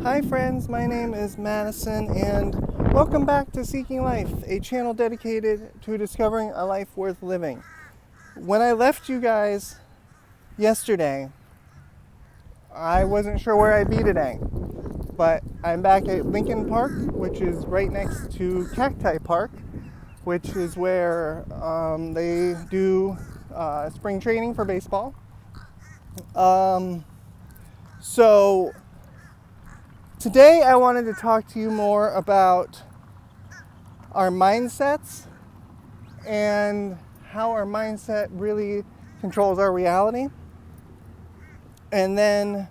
Hi friends, my name is Madison and welcome back to Seeking Life, a channel dedicated to discovering a life worth living. When I left you guys yesterday, I wasn't sure where I'd be today, but I'm back at Lincoln Park, which is right next to Cacti Park, which is where they do spring training for baseball. So today I wanted to talk to you more about our mindsets and how our mindset really controls our reality. And then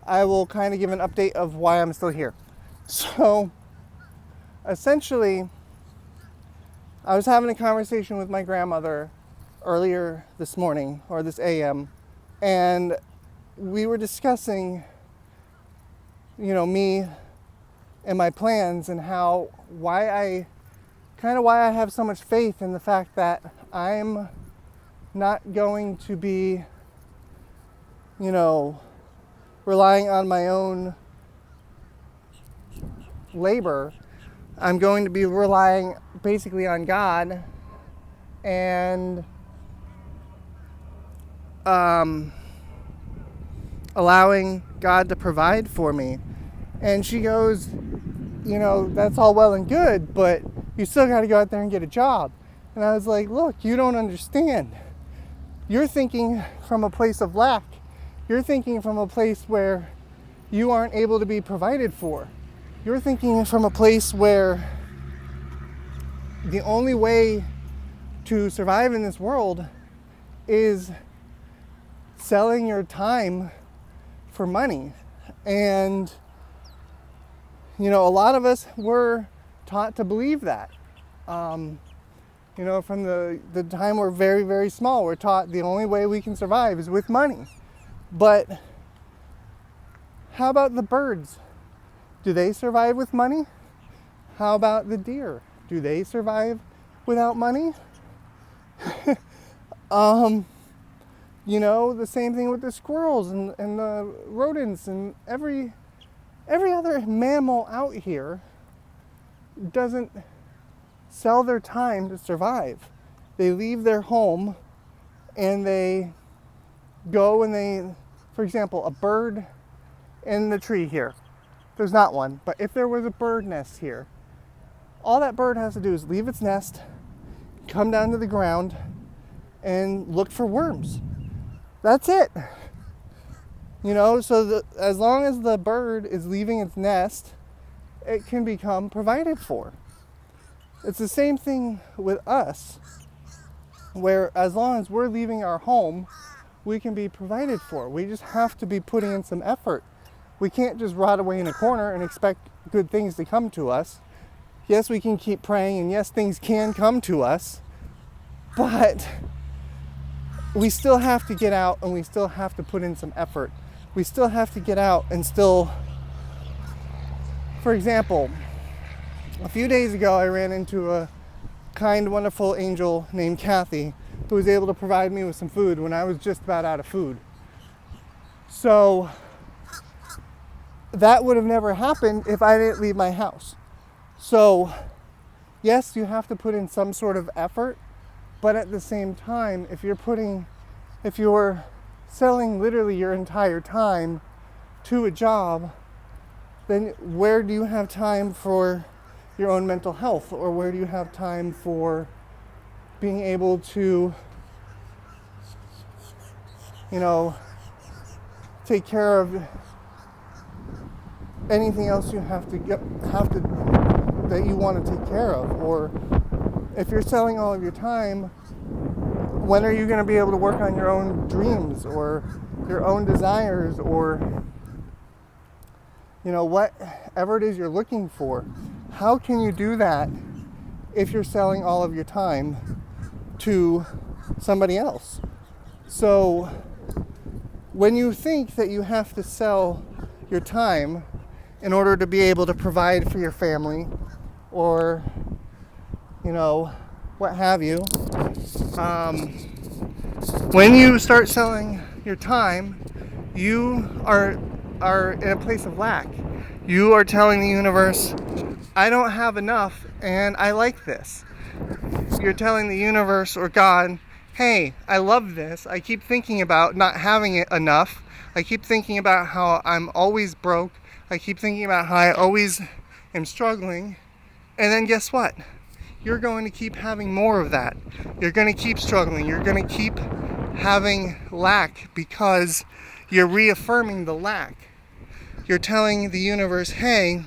I will kind of give an update of why I'm still here. So essentially, I was having a conversation with my grandmother earlier this morning, or this AM, and we were discussing, me and my plans and why I have so much faith in the fact that I'm not going to be, relying on my own labor. I'm going to be relying basically on God and allowing God to provide for me. And she goes, that's all well and good, but you still got to go out there and get a job. And I was like, look, you don't understand. You're thinking from a place of lack. You're thinking from a place where you aren't able to be provided for. You're thinking from a place where the only way to survive in this world is selling your time for money. And a lot of us were taught to believe that. From the time we're very, very small, we're taught the only way we can survive is with money. But how about the birds? Do they survive with money? How about the deer? Do they survive without money? The same thing with the squirrels and the rodents and every other mammal out here doesn't sell their time to survive. They leave their home and they go and for example, a bird in the tree here. There's not one, but if there was a bird nest here, all that bird has to do is leave its nest, come down to the ground, and look for worms. That's it. So as long as the bird is leaving its nest, it can become provided for. It's the same thing with us, where as long as we're leaving our home, we can be provided for. We just have to be putting in some effort. We can't just rot away in a corner and expect good things to come to us. Yes, we can keep praying, and yes, things can come to us, but we still have to get out and we still have to put in some effort. We still have to get out and still, for example, a few days ago I ran into a kind, wonderful angel named Kathy who was able to provide me with some food when I was just about out of food. So that would have never happened if I didn't leave my house. So yes, you have to put in some sort of effort, but at the same time, if you're selling literally your entire time to a job, then where do you have time for your own mental health? Or where do you have time for being able to, take care of anything else you that you want to take care of? Or if you're selling all of your time, when are you going to be able to work on your own dreams or your own desires or whatever it is you're looking for? How can you do that if you're selling all of your time to somebody else? So when you think that you have to sell your time in order to be able to provide for your family or what have you, when you start selling your time, you are are in a place of lack. You are telling the universe, I don't have enough and I like this. You're telling the universe or God, hey, I love this. I keep thinking about not having it enough. I keep thinking about how I'm always broke. I keep thinking about how I always am struggling. And then guess what? You're going to keep having more of that. You're going to keep struggling. You're going to keep having lack because you're reaffirming the lack. You're telling the universe, hey,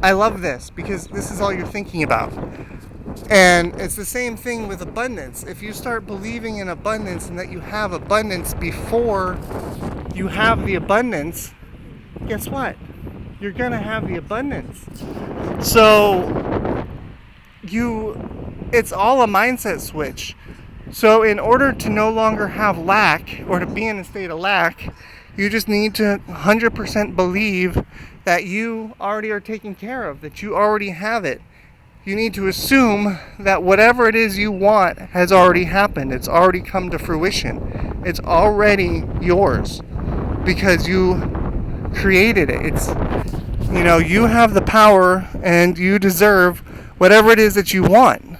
I love this because this is all you're thinking about. And it's the same thing with abundance. If you start believing in abundance and that you have abundance before you have the abundance, guess what? You're going to have the abundance. So it's all a mindset switch. So in order to no longer have lack or to be in a state of lack, you just need to 100% believe that you already are taken care of, that you already have it. You need to assume that whatever it is you want has already happened. It's already come to fruition. It's already yours because you created it. You have the power and you deserve whatever it is that you want.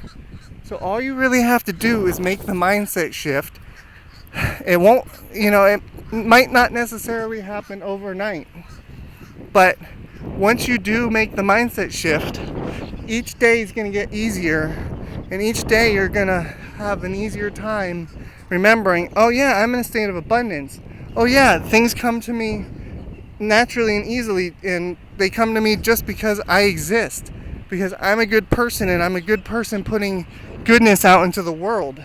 So all you really have to do is make the mindset shift. It might not necessarily happen overnight, but once you do make the mindset shift, each day is going to get easier, and each day you're going to have an easier time remembering, oh yeah, I'm in a state of abundance. Oh yeah, things come to me naturally and easily, and they come to me just because I exist, because I'm a good person, and I'm a good person putting goodness out into the world.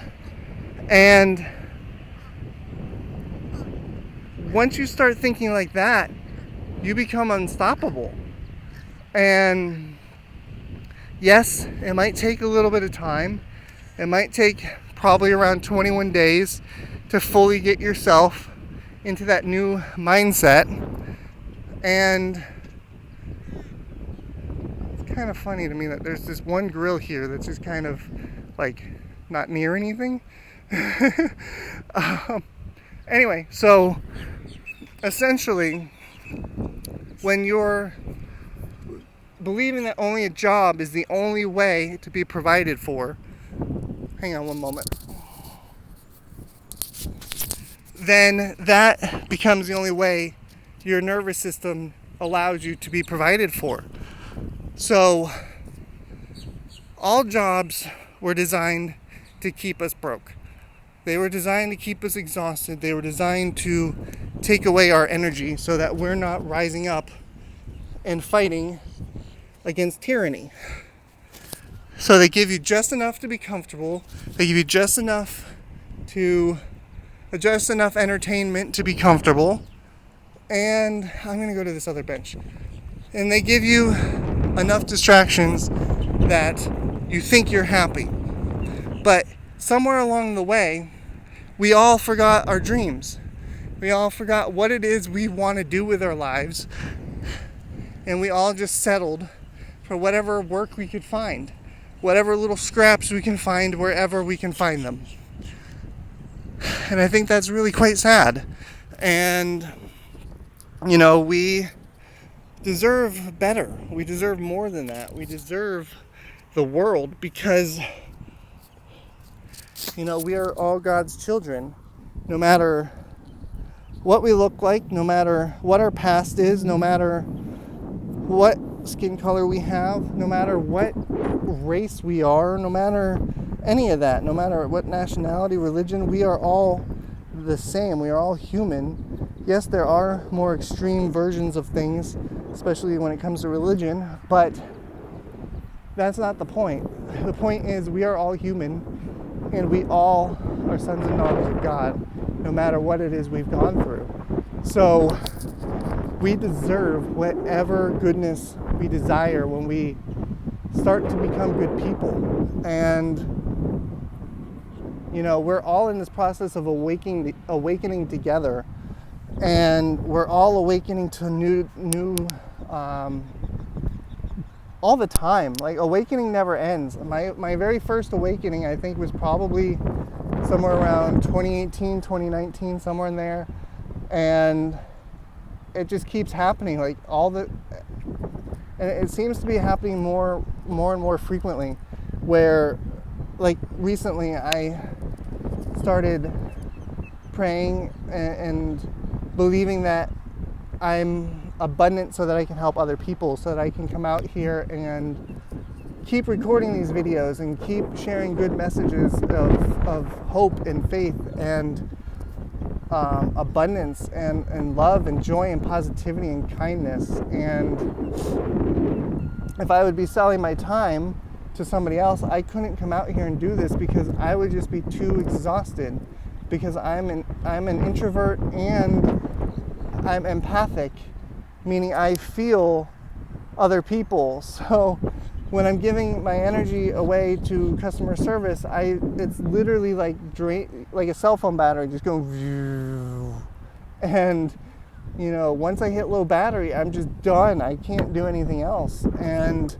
And once you start thinking like that, you become unstoppable. And yes, it might take a little bit of time. It might take probably around 21 days to fully get yourself into that new mindset. And it's kind of funny to me that there's this one grill here that's just kind of like not near anything. Anyway, so essentially, when you're believing that only a job is the only way to be provided for, hang on one moment, then that becomes the only way your nervous system allows you to be provided for. So all jobs were designed to keep us broke. They were designed to keep us exhausted. They were designed to take away our energy so that we're not rising up and fighting against tyranny. So they give you just enough to be comfortable. They give you just enough entertainment to be comfortable. And I'm going to go to this other bench. And they give you enough distractions that you think you're happy. But somewhere along the way, we all forgot our dreams. We all forgot what it is we want to do with our lives. And we all just settled for whatever work we could find, whatever little scraps we can find wherever we can find them. And I think that's really quite sad. And, we deserve better. We deserve more than that. We deserve the world because, we are all God's children. No matter what we look like, no matter what our past is, no matter what skin color we have, no matter what race we are, no matter any of that, no matter what nationality, religion, we are all the same. We are all human. Yes, there are more extreme versions of things, especially when it comes to religion, but that's not the point. The point is we are all human, and we all are sons and daughters of God, no matter what it is we've gone through. So we deserve whatever goodness we desire when we start to become good people. And we're all in this process of awakening together, and we're all awakening to new all the time. Like, awakening never ends. My very first awakening, I think, was probably somewhere around 2018, 2019, somewhere in there. And it just keeps happening. Like and it seems to be happening more and more frequently, where like recently I started praying and believing that I'm abundant so that I can help other people, so that I can come out here and keep recording these videos and keep sharing good messages of hope and faith and abundance and love and joy and positivity and kindness. And if I would be selling my time to somebody else, I couldn't come out here and do this because I would just be too exhausted, because I'm an introvert and I'm empathic, meaning I feel other people. So when I'm giving my energy away to customer service, it's literally like a cell phone battery just going, and once I hit low battery, I'm just done. I can't do anything else. And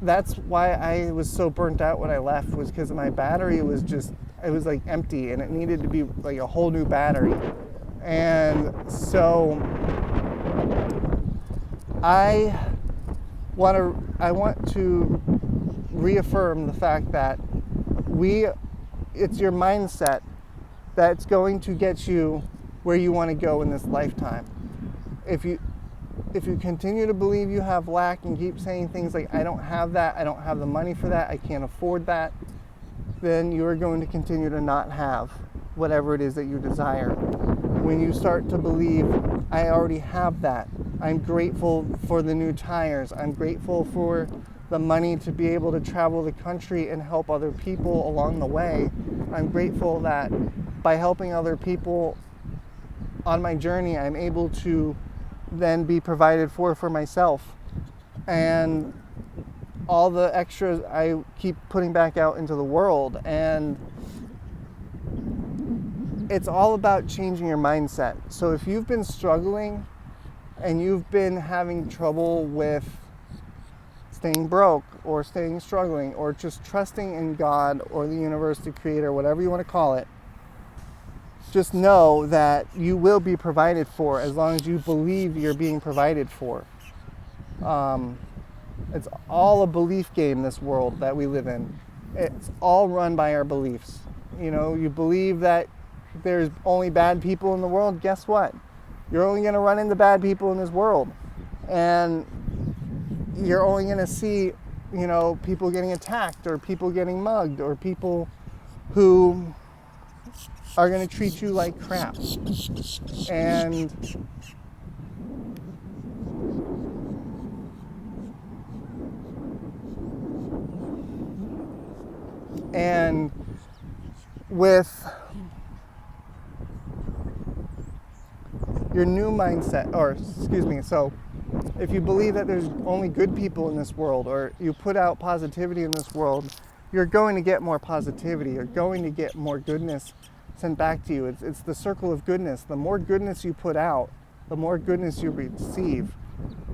that's why I was so burnt out when I left, was because my battery was like empty, and it needed to be like a whole new battery. And so I want to reaffirm the fact that it's your mindset that's going to get you where you want to go in this lifetime. If you continue to believe you have lack and keep saying things like, I don't have that, I don't have the money for that, I can't afford that, then you are going to continue to not have whatever it is that you desire. When you start to believe, I already have that, I'm grateful for the new tires, I'm grateful for the money to be able to travel the country and help other people along the way, I'm grateful that by helping other people on my journey, I'm able to then be provided for myself, and all the extras I keep putting back out into the world. And it's all about changing your mindset. So if you've been struggling and you've been having trouble with staying broke or staying struggling or just trusting in God or the universe, the creator, whatever you want to call it, just know that you will be provided for as long as you believe you're being provided for. It's all a belief game, this world that we live in. It's all run by our beliefs. You believe that there's only bad people in the world. Guess what? You're only going to run into bad people in this world. And you're only going to see, people getting attacked or people getting mugged or people who are going to treat you like crap. And with your new mindset, so if you believe that there's only good people in this world, or you put out positivity in this world, you're going to get more positivity. You're going to get more goodness sent back to you. It's the circle of goodness. The more goodness you put out, the more goodness you receive.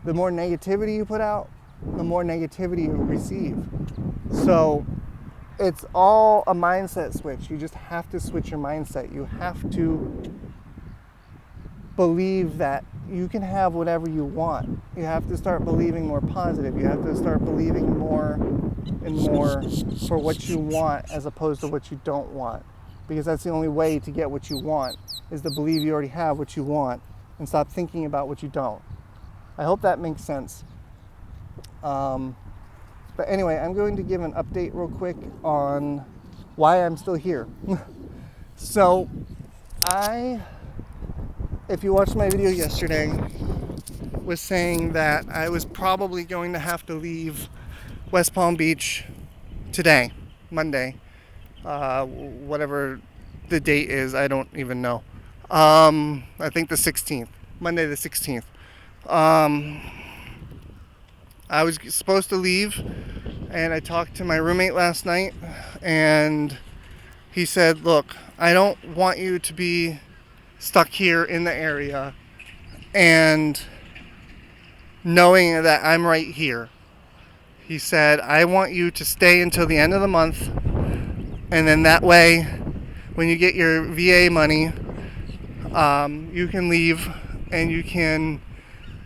The more negativity you put out, the more negativity you receive. So it's all a mindset switch. You just have to switch your mindset. You have to believe that you can have whatever you want. You have to start believing more positive. You have to start believing more and more for what you want as opposed to what you don't want. Because that's the only way to get what you want, is to believe you already have what you want and stop thinking about what you don't. I hope that makes sense. But anyway, I'm going to give an update real quick on why I'm still here. So, if you watched my video yesterday, was saying that I was probably going to have to leave West Palm Beach today, Monday. Whatever the date is, I don't even know. I think the 16th, Monday the 16th. I was supposed to leave, and I talked to my roommate last night, and he said, look, I don't want you to be stuck here in the area and knowing that I'm right here. He said, I want you to stay until the end of the month, and then that way, when you get your VA money, you can leave and you can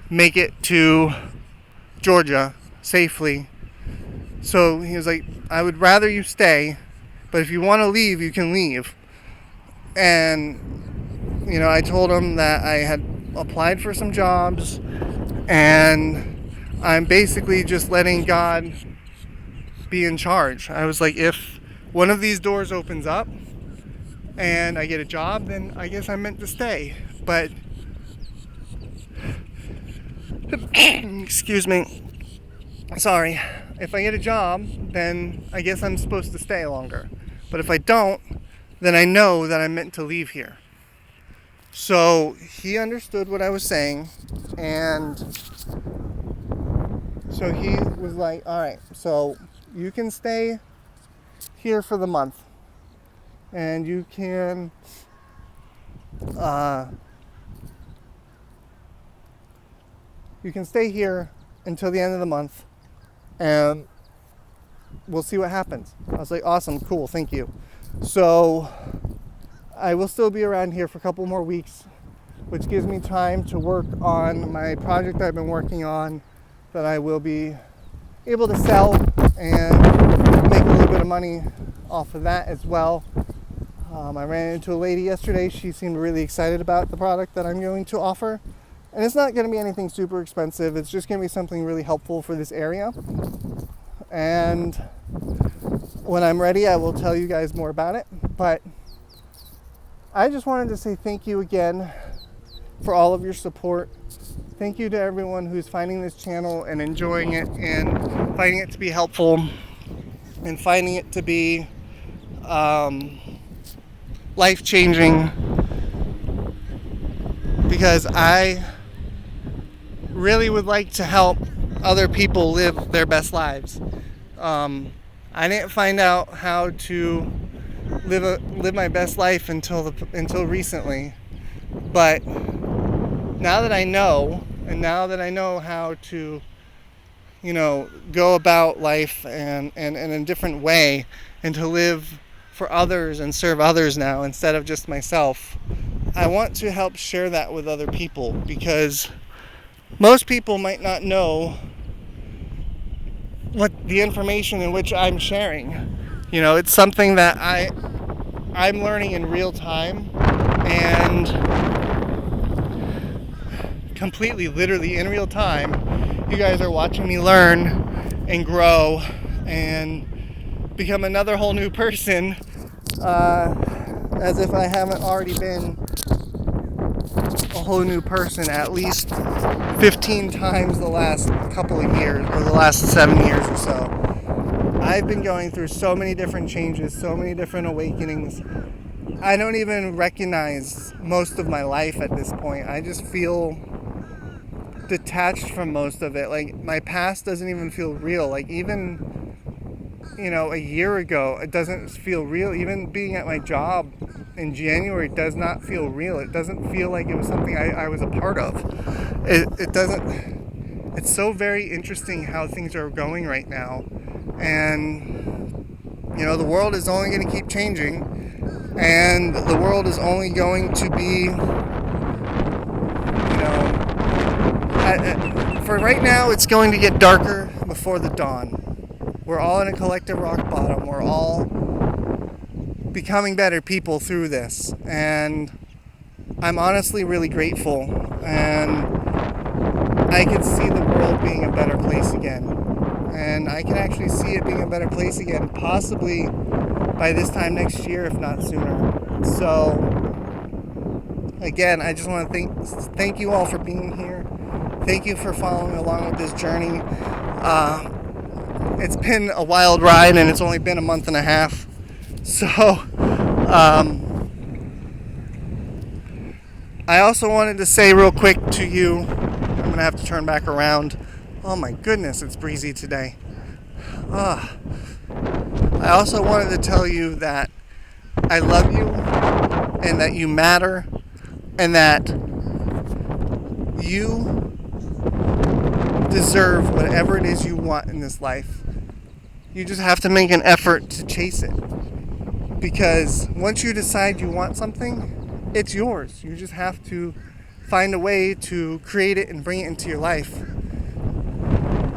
make it to Georgia safely. So he was like, I would rather you stay, but if you want to leave, you can leave. And, I told him that I had applied for some jobs, and I'm basically just letting God be in charge. I was like, if one of these doors opens up and I get a job, then I guess I'm meant to stay. But excuse me, sorry, if I get a job, then I guess I'm supposed to stay longer. But if I don't, then I know that I'm meant to leave here. So he understood what I was saying, and so he was like, all right, so you can stay here for the month, and you can stay here until the end of the month, and we'll see what happens. I was like, awesome, cool, thank you. So I will still be around here for a couple more weeks, which gives me time to work on my project I've been working on that I will be able to sell and make a little bit of money off of that as well. I ran into a lady yesterday. She seemed really excited about the product that I'm going to offer. And it's not going to be anything super expensive. It's just going to be something really helpful for this area. And when I'm ready, I will tell you guys more about it. But I just wanted to say thank you again for all of your support. Thank you to everyone who's finding this channel and enjoying it and finding it to be helpful and finding it to be life-changing, because I really would like to help other people live their best lives. I didn't find out how to live my best life until recently, but now that I know, and now that I know how to, go about life and in a different way, and to live for others and serve others now instead of just myself, I want to help share that with other people, because most people might not know what the information in which I'm sharing. It's something that I'm learning in real time, and completely, literally in real time, you guys are watching me learn and grow and become another whole new person, as if I haven't already been a whole new person at least 15 times the last couple of years, or the last 7 years or so. I've been going through so many different changes, so many different awakenings. I don't even recognize most of my life at this point. I just feel detached from most of it. Like, my past doesn't even feel real. Like, even a year ago, it doesn't feel real. Even being at my job in January does not feel real. It doesn't feel like it was something I was a part of. It doesn't. It's so very interesting how things are going right now. And, the world is only going to keep changing. And the world is only going to be, for right now, it's going to get darker before the dawn. We're all in a collective rock bottom. We're all becoming better people through this. And I'm honestly really grateful. And I can see the world being a better place again. And I can actually see it being a better place again, possibly by this time next year, if not sooner. So, again, I just want to thank you all for being here. Thank you for following along with this journey. It's been a wild ride, and it's only been a month and a half. So, I also wanted to say real quick to you, I'm going to have to turn back around. Oh my goodness, it's breezy today. I also wanted to tell you that I love you, and that you matter, and that you deserve whatever it is you want in this life. You just have to make an effort to chase it. Because once you decide you want something, it's yours. You just have to find a way to create it and bring it into your life.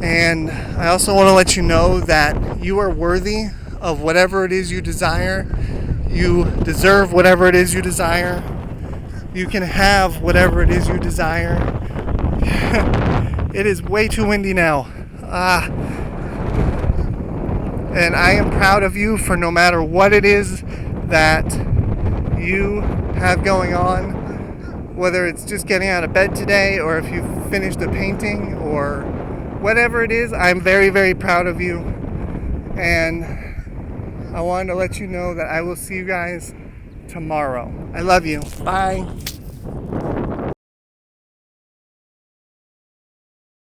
And I also want to let you know that you are worthy of whatever it is you desire. You deserve whatever it is you desire. You can have whatever it is you desire. It is way too windy now. And I am proud of you for no matter what it is that you have going on, whether it's just getting out of bed today or if you've finished a painting or whatever it is. I'm very, very proud of you, and I wanted to let you know that I will see you guys tomorrow. I love you. Bye.